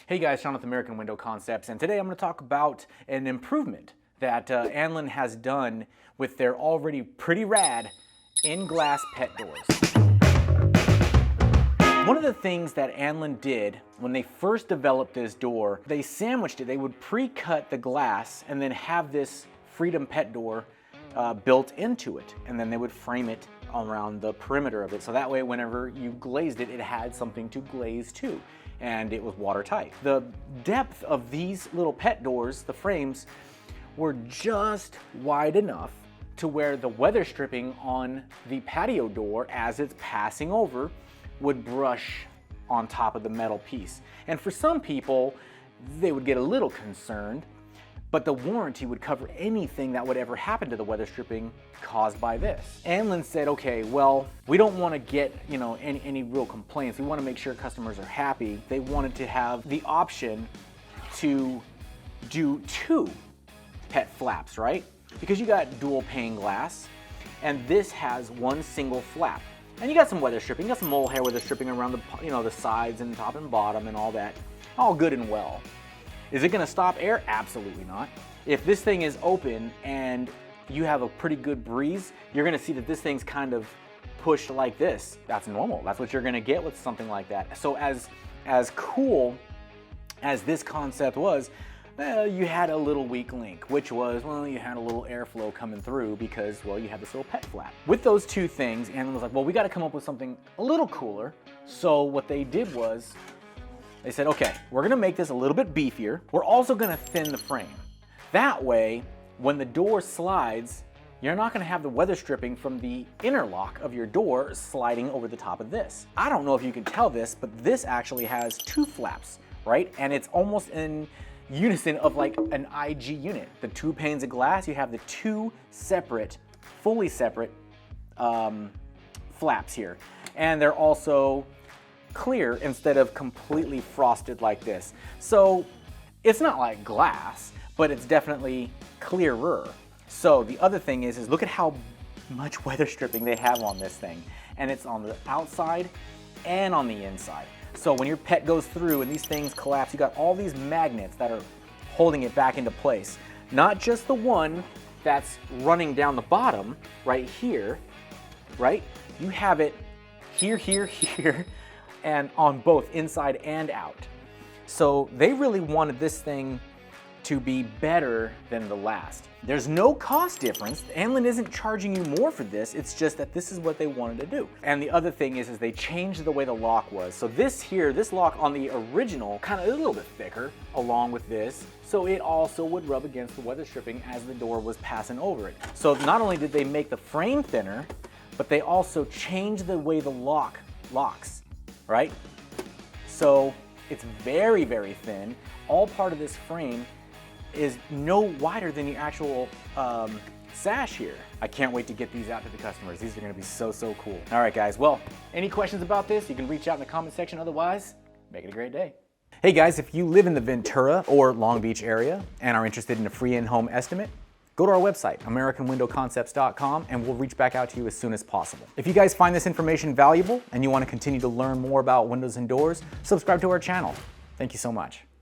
Hey guys, Sean with American Window Concepts, and today I'm going to talk about an improvement that Anlin has done with their already pretty rad in-glass pet doors. One of the things that Anlin did when they first developed this door, they sandwiched it. They would pre-cut the glass and then have this Freedom pet door built into it, and then they would frame it around the perimeter of it, so that way whenever you glazed it, it had something to glaze to, and it was watertight. The depth of these little pet doors, the frames, were just wide enough to where the weather stripping on the patio door as it's passing over would brush on top of the metal piece. And for some people, they would get a little concerned, but the warranty would cover anything that would ever happen to the weather stripping caused by this. Anlin said, okay, well, we don't want to get, any real complaints. We want to make sure customers are happy. They wanted to have the option to do two pet flaps, right? Because you got dual pane glass, and this has one single flap. And you got some weather stripping, you got some mole hair weather stripping around the, the sides and top and bottom and all that. All good and well. Is it gonna stop air? Absolutely not. If this thing is open and you have a pretty good breeze, you're gonna see that this thing's kind of pushed like this. That's normal. That's what you're gonna get with something like that. So as cool as this concept was, you had a little weak link, which was, well, you had a little airflow coming through because, well, you had this little pet flap. With those two things, Anlin was like, well, we gotta come up with something a little cooler. So what they did was, they said, okay, we're gonna make this a little bit beefier. We're also gonna thin the frame. That way, when the door slides, you're not gonna have the weather stripping from the inner lock of your door sliding over the top of this. I don't know if you can tell this, but this actually has two flaps, right? And it's almost in unison of like an IG unit. The two panes of glass, you have the two separate, fully separate flaps here. And they're also clear instead of completely frosted like this. So it's not like glass, but it's definitely clearer. So the other thing is look at how much weather stripping they have on this thing. And it's on the outside and on the inside. So when your pet goes through and these things collapse, you got all these magnets that are holding it back into place. Not just the one that's running down the bottom right here, right? You have it here, here, here, and on both inside and out. So they really wanted this thing to be better than the last. There's no cost difference. Anlin isn't charging you more for this. It's just that this is what they wanted to do. And the other thing is they changed the way the lock was. So this lock on the original, kind of a little bit thicker along with this, so it also would rub against the weather stripping as the door was passing over it. So not only did they make the frame thinner, but they also changed the way the lock locks, right? So it's very, very thin. All part of this frame is no wider than the actual sash here. I can't wait to get these out to the customers. These are gonna be so, so cool. All right, guys, well, any questions about this, you can reach out in the comment section. Otherwise, make it a great day. Hey guys, if you live in the Ventura or Long Beach area and are interested in a free in-home estimate, go to our website, AmericanWindowConcepts.com, and we'll reach back out to you as soon as possible. If you guys find this information valuable and you want to continue to learn more about windows and doors, subscribe to our channel. Thank you so much.